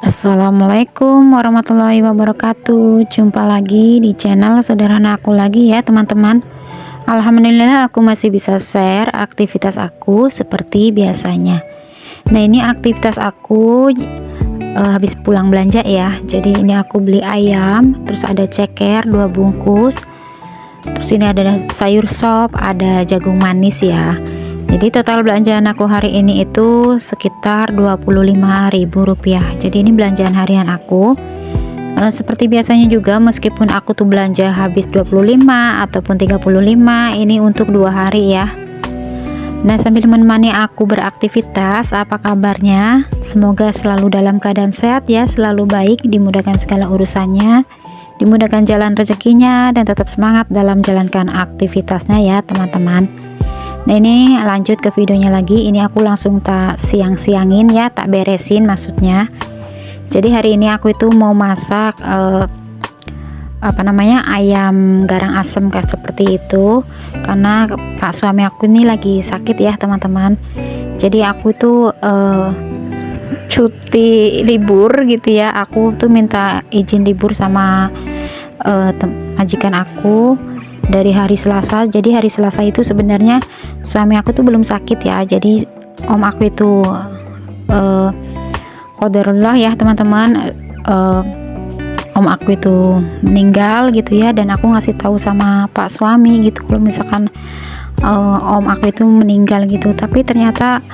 Assalamualaikum warahmatullahi wabarakatuh. Jumpa lagi di channel sederhana aku lagi ya teman-teman. Alhamdulillah aku masih bisa share aktivitas aku seperti biasanya. Nah, ini aktivitas aku habis pulang belanja ya. Jadi ini aku beli ayam, terus ada ceker 2 bungkus. Terus ini ada sayur sop, ada jagung manis ya. Jadi total belanjaan aku hari ini itu sekitar Rp25.000. Jadi ini belanjaan harian aku. Seperti biasanya juga, meskipun aku tuh belanja habis 25 ataupun 35, ini untuk 2 hari ya. Nah, sambil menemani aku beraktivitas, apa kabarnya? Semoga selalu dalam keadaan sehat ya, selalu baik, dimudahkan segala urusannya, dimudahkan jalan rezekinya, dan tetap semangat dalam menjalankan aktivitasnya ya teman-teman. Nah, ini lanjut ke videonya lagi. Ini aku langsung tak siang-siangin ya, tak beresin maksudnya. Jadi hari ini aku itu mau masak ayam garang asem kayak seperti itu, karena pak suami aku ini lagi sakit ya teman-teman. Jadi aku itu cuti libur gitu ya. Aku tuh minta izin libur sama majikan aku dari hari Selasa. Jadi hari Selasa itu sebenarnya suami aku tuh belum sakit ya. Jadi om aku itu qadarullah ya teman-teman, om aku itu meninggal gitu ya, dan aku ngasih tahu sama pak suami gitu kalau misalkan om aku itu meninggal gitu. Tapi ternyata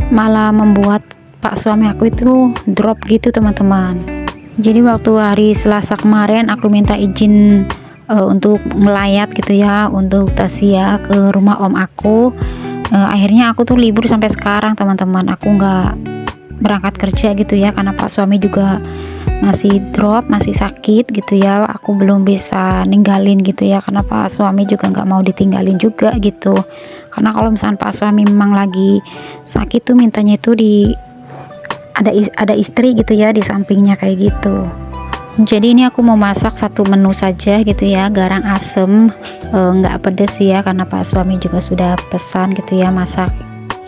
malah membuat pak suami aku itu drop gitu teman-teman. Jadi waktu hari Selasa kemarin aku minta izin untuk ngelayat gitu ya, untuk tasya ke rumah om aku. Akhirnya aku tuh libur sampai sekarang teman-teman. Aku nggak berangkat kerja gitu ya, karena pak suami juga masih drop, masih sakit gitu ya. Aku belum bisa ninggalin gitu ya, karena pak suami juga nggak mau ditinggalin juga gitu. Karena kalau misalnya pak suami memang lagi sakit tuh mintanya itu ada istri gitu ya di sampingnya kayak gitu. Jadi ini aku mau masak satu menu saja gitu ya, garang asem, nggak pedes ya, karena pak suami juga sudah pesan gitu ya, masak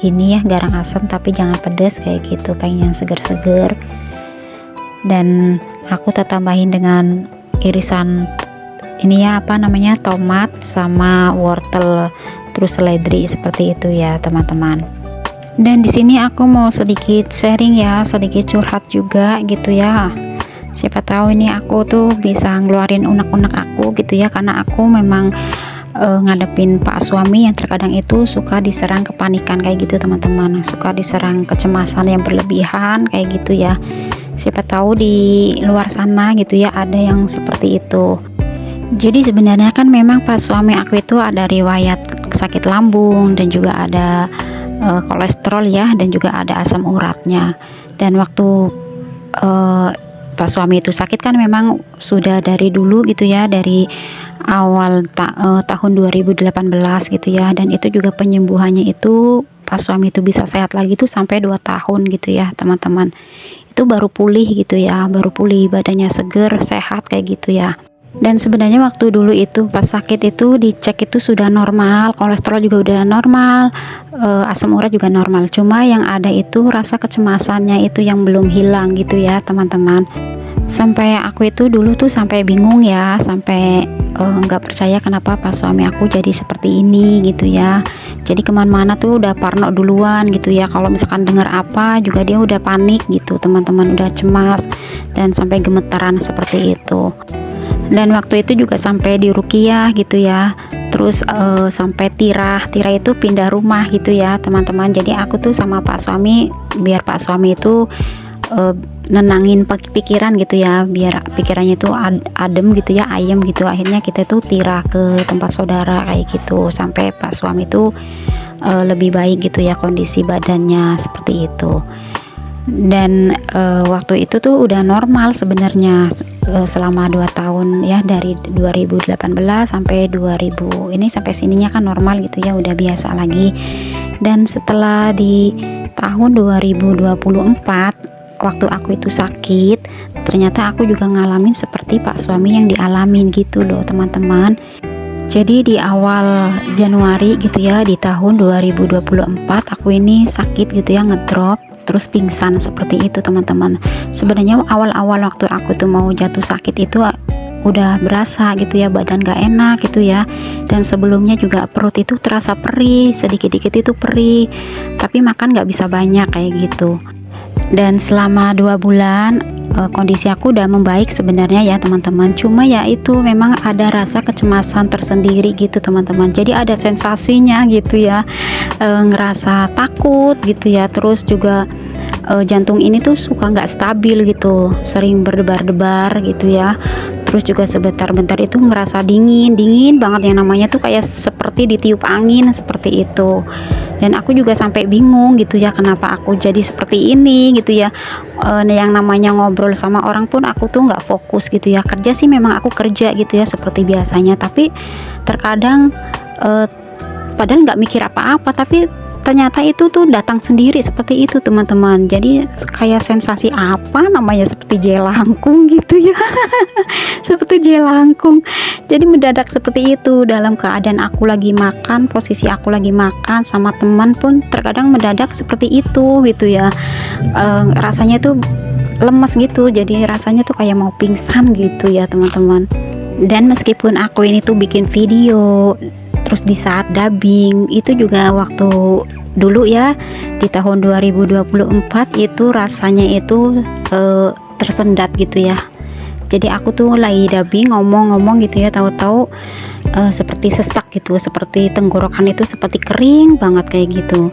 ini ya garang asem tapi jangan pedes kayak gitu, pengen yang seger-seger. Dan aku tambahin dengan irisan ini ya, tomat sama wortel, terus seledri seperti itu ya teman-teman. Dan di sini aku mau sedikit sharing ya, sedikit curhat juga gitu ya. Siapa tahu ini aku tuh bisa ngeluarin unek-unek aku gitu ya, karena aku memang ngadepin pak suami yang terkadang itu suka diserang kepanikan kayak gitu teman-teman, suka diserang kecemasan yang berlebihan kayak gitu ya. Siapa tahu di luar sana gitu ya ada yang seperti itu. Jadi sebenarnya kan memang pak suami aku itu ada riwayat sakit lambung, dan juga ada kolesterol ya, dan juga ada asam uratnya. Dan waktu pak suami itu sakit kan memang sudah dari dulu gitu ya, dari awal tahun 2018 gitu ya. Dan itu juga penyembuhannya itu pak suami itu bisa sehat lagi tuh sampai 2 tahun gitu ya teman-teman. Itu baru pulih gitu ya, baru pulih, badannya seger, sehat kayak gitu ya. Dan sebenarnya waktu dulu itu pas sakit itu dicek itu sudah normal, kolesterol juga udah normal, asam urat juga normal. Cuma yang ada itu rasa kecemasannya itu yang belum hilang gitu ya teman-teman. Sampai aku itu dulu tuh sampai bingung ya, sampai nggak percaya kenapa pas suami aku jadi seperti ini gitu ya. Jadi kemana-mana tuh udah parno duluan gitu ya. Kalau misalkan dengar apa juga dia udah panik gitu teman-teman, udah cemas dan sampai gemetaran seperti itu. Dan waktu itu juga sampai di ruqyah gitu ya. Terus sampai tirah itu pindah rumah gitu ya teman-teman. Jadi aku tuh sama pak suami, biar pak suami itu nenangin pikiran gitu ya, biar pikirannya itu adem gitu ya, ayem gitu. Akhirnya kita tuh tirah ke tempat saudara kayak gitu, sampai pak suami itu lebih baik gitu ya kondisi badannya seperti itu. Dan waktu itu tuh udah normal sebenarnya selama 2 tahun ya, dari 2018 sampai 2000 ini, sampai sininya kan normal gitu ya, udah biasa lagi. Dan setelah di tahun 2024 waktu aku itu sakit, ternyata aku juga ngalamin seperti pak suami yang dialamin gitu loh teman-teman. Jadi di awal Januari gitu ya, di tahun 2024 aku ini sakit gitu ya, ngedrop. terus pingsan seperti itu teman-teman. Sebenarnya awal-awal waktu aku tuh mau jatuh sakit itu udah berasa gitu ya, badan gak enak gitu ya, dan sebelumnya juga perut itu terasa perih, sedikit-dikit itu perih, tapi makan gak bisa banyak kayak gitu. Dan selama 2 bulan kondisi aku udah membaik sebenarnya ya teman-teman. Cuma ya itu memang ada rasa kecemasan tersendiri gitu teman-teman. Jadi ada sensasinya gitu ya, ngerasa takut gitu ya. Terus juga jantung ini tuh suka nggak stabil gitu, sering berdebar-debar gitu ya. Terus juga sebentar-bentar itu ngerasa dingin banget, yang namanya tuh kayak seperti ditiup angin seperti itu. Dan aku juga sampai bingung gitu ya, kenapa aku jadi seperti ini gitu ya. Yang namanya ngobrol sama orang pun aku tuh nggak fokus gitu ya. Kerja sih memang aku kerja gitu ya seperti biasanya, tapi terkadang padahal nggak mikir apa-apa, tapi ternyata itu tuh datang sendiri seperti itu teman-teman. Jadi kayak sensasi apa namanya, seperti jelangkung gitu ya. Seperti jelangkung. Jadi mendadak seperti itu, dalam keadaan aku lagi makan, posisi aku lagi makan sama teman pun terkadang mendadak seperti itu gitu ya. Rasanya tuh lemes gitu, jadi rasanya tuh kayak mau pingsan gitu ya teman-teman. Dan meskipun aku ini tuh bikin video, terus di saat dubbing itu juga waktu dulu ya di tahun 2024 itu rasanya itu tersendat gitu ya. Jadi aku tuh lagi dubbing ngomong-ngomong gitu ya, tahu-tahu seperti sesak gitu, seperti tenggorokan itu seperti kering banget kayak gitu.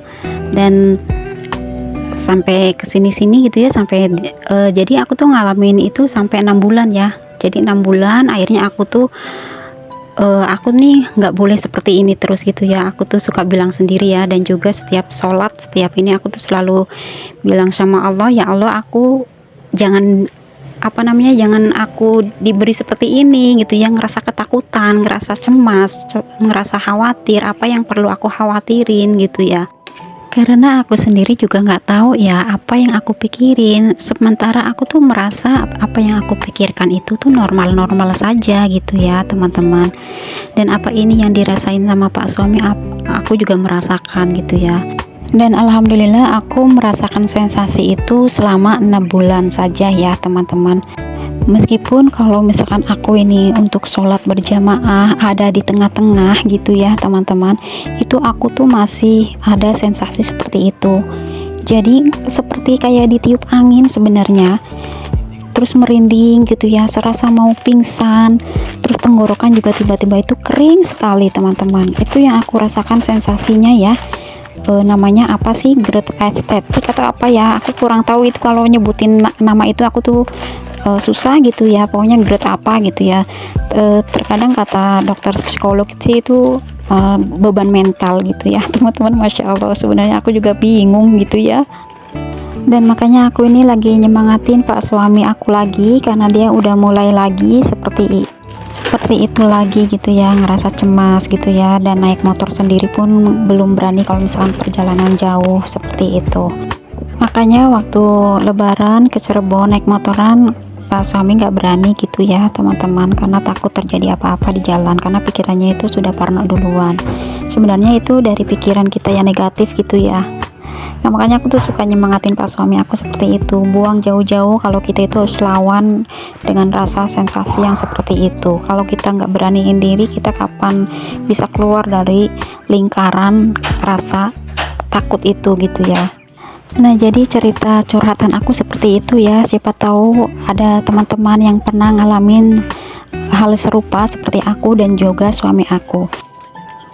Dan sampai kesini-sini gitu ya, sampai jadi aku tuh ngalamin itu sampai 6 bulan ya. Jadi 6 bulan akhirnya aku tuh aku nih nggak boleh seperti ini terus gitu ya. Aku tuh suka bilang sendiri ya, dan juga setiap sholat, setiap ini aku tuh selalu bilang sama Allah, ya Allah aku jangan jangan aku diberi seperti ini gitu ya, ngerasa ketakutan, ngerasa cemas, ngerasa khawatir, apa yang perlu aku khawatirin gitu ya. Karena aku sendiri juga nggak tahu ya apa yang aku pikirin, sementara aku tuh merasa apa yang aku pikirkan itu tuh normal-normal saja gitu ya teman-teman. Dan apa ini yang dirasain sama Pak suami, aku juga merasakan gitu ya. Dan alhamdulillah aku merasakan sensasi itu selama 6 bulan saja ya teman-teman. Meskipun kalau misalkan aku ini untuk sholat berjamaah ada di tengah-tengah gitu ya teman-teman, itu aku tuh masih ada sensasi seperti itu. Jadi seperti kayak ditiup angin sebenarnya, terus merinding gitu ya, serasa mau pingsan, terus tenggorokan juga tiba-tiba itu kering sekali teman-teman. Itu yang aku rasakan sensasinya ya. Namanya apa sih, GERD estetik atau apa ya, aku kurang tahu itu, kalau nyebutin nama itu aku tuh susah gitu ya, pokoknya GERD apa gitu ya. Terkadang kata dokter psikolog sih itu beban mental gitu ya teman-teman. Masya Allah, sebenarnya aku juga bingung gitu ya. Dan makanya aku ini lagi nyemangatin Pak suami aku lagi, karena dia udah mulai lagi seperti itu lagi gitu ya, ngerasa cemas gitu ya. Dan naik motor sendiri pun belum berani kalau misalkan perjalanan jauh seperti itu. Makanya waktu lebaran ke Cirebon naik motoran, Pak suami nggak berani gitu ya teman-teman, karena takut terjadi apa-apa di jalan, karena pikirannya itu sudah parno duluan. Sebenarnya itu dari pikiran kita yang negatif gitu ya. Nah makanya aku tuh suka nyemangatin Pak suami aku seperti itu, buang jauh-jauh kalau kita itu harus lawan dengan rasa sensasi yang seperti itu. Kalau kita nggak beraniin diri, kita kapan bisa keluar dari lingkaran rasa takut itu gitu ya. Nah jadi cerita curhatan aku seperti itu ya, siapa tahu ada teman-teman yang pernah ngalamin hal serupa seperti aku dan juga suami aku.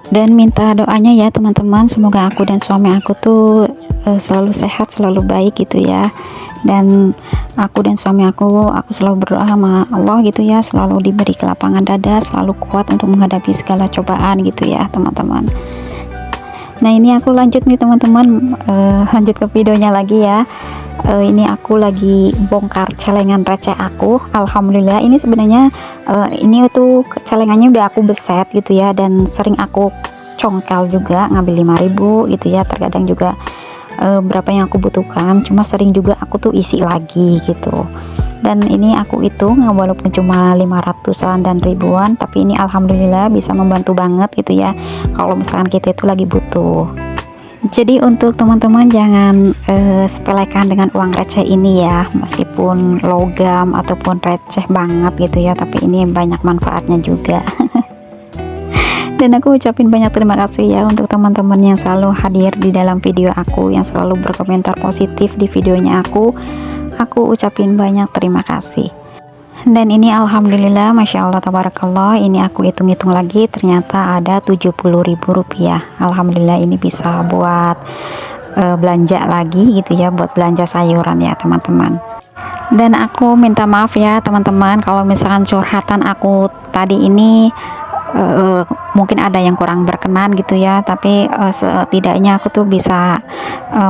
Dan minta doanya ya teman-teman, semoga aku dan suami aku tuh selalu sehat, selalu baik gitu ya. Dan aku dan suami aku selalu berdoa sama Allah gitu ya, selalu diberi kelapangan dada, selalu kuat untuk menghadapi segala cobaan gitu ya teman-teman. Nah ini aku lanjut nih teman-teman, lanjut ke videonya lagi ya. Ini aku lagi bongkar celengan receh aku. Alhamdulillah ini sebenarnya ini tuh celengannya udah aku beset gitu ya, dan sering aku congkel juga, ngambil 5.000 gitu ya. Terkadang juga berapa yang aku butuhkan, cuma sering juga aku tuh isi lagi gitu. Dan ini aku hitung walaupun cuma 500-an dan ribuan, tapi ini alhamdulillah bisa membantu banget gitu ya kalau misalkan kita itu lagi butuh. Jadi untuk teman-teman jangan sepelekan dengan uang receh ini ya, meskipun logam ataupun receh banget gitu ya, tapi ini banyak manfaatnya juga. Dan aku ucapin banyak terima kasih ya untuk teman-teman yang selalu hadir di dalam video aku, yang selalu berkomentar positif di videonya aku ucapin banyak terima kasih. Dan ini alhamdulillah, masya Allah tabarakallah, ini aku hitung-hitung lagi ternyata ada Rp70.000. Alhamdulillah, ini bisa buat belanja lagi gitu ya, buat belanja sayuran ya teman-teman. Dan aku minta maaf ya teman-teman kalau misalkan curhatan aku tadi ini mungkin ada yang kurang berkenan gitu ya, tapi setidaknya aku tuh bisa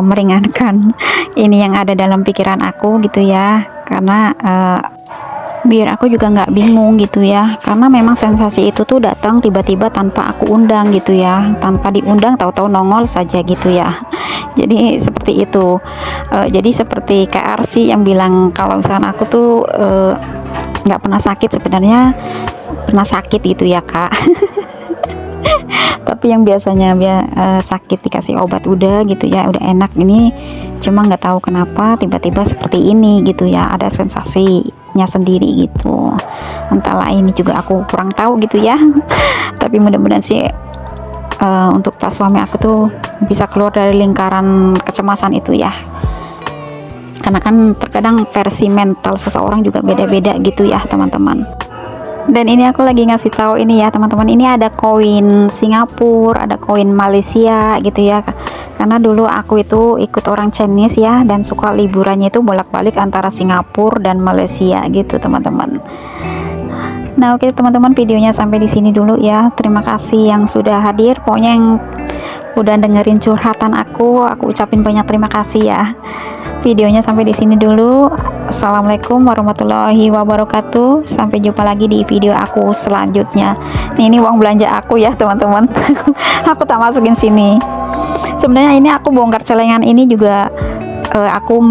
meringankan ini yang ada dalam pikiran aku gitu ya, karena biar aku juga nggak bingung gitu ya, karena memang sensasi itu tuh datang tiba-tiba tanpa aku undang gitu ya, tanpa diundang tahu-tahu nongol saja gitu ya. Jadi seperti itu. Jadi seperti KRC yang bilang kalau misalkan aku tuh nggak pernah sakit, sebenarnya pernah sakit gitu ya kak. Tapi yang biasanya sakit dikasih obat udah gitu ya, udah enak, ini cuma nggak tahu kenapa tiba-tiba seperti ini gitu ya, ada sensasinya sendiri gitu, entahlah, ini juga aku kurang tahu gitu ya. Tapi mudah-mudahan sih untuk pas suami aku tuh bisa keluar dari lingkaran kecemasan itu ya, karena kan terkadang versi mental seseorang juga beda-beda gitu ya teman-teman. Dan ini aku lagi ngasih tahu ini ya teman-teman, ini ada koin Singapura, ada koin Malaysia gitu ya, karena dulu aku itu ikut orang Chinese ya, dan suka liburannya itu bolak-balik antara Singapura dan Malaysia gitu teman-teman. Nah oke teman-teman, videonya sampai di sini dulu ya. Terima kasih yang sudah hadir, pokoknya yang udah dengerin curhatan aku ucapin banyak terima kasih ya. Videonya sampai di sini dulu. Assalamualaikum warahmatullahi wabarakatuh. Sampai jumpa lagi di video aku selanjutnya. Ini uang belanja aku ya teman-teman. Aku tak masukin sini. Sebenarnya ini aku bongkar celengan ini juga aku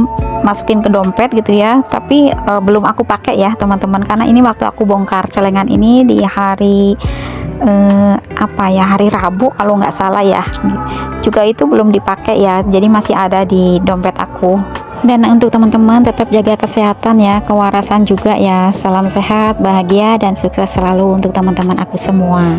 masukin ke dompet gitu ya, tapi belum aku pakai ya teman-teman, karena ini waktu aku bongkar celengan ini di hari hari Rabu kalau nggak salah ya, juga itu belum dipakai ya, jadi masih ada di dompet aku. Dan untuk teman-teman tetap jaga kesehatan ya, kewarasan juga ya. Salam sehat, bahagia, dan sukses selalu untuk teman-teman aku semua.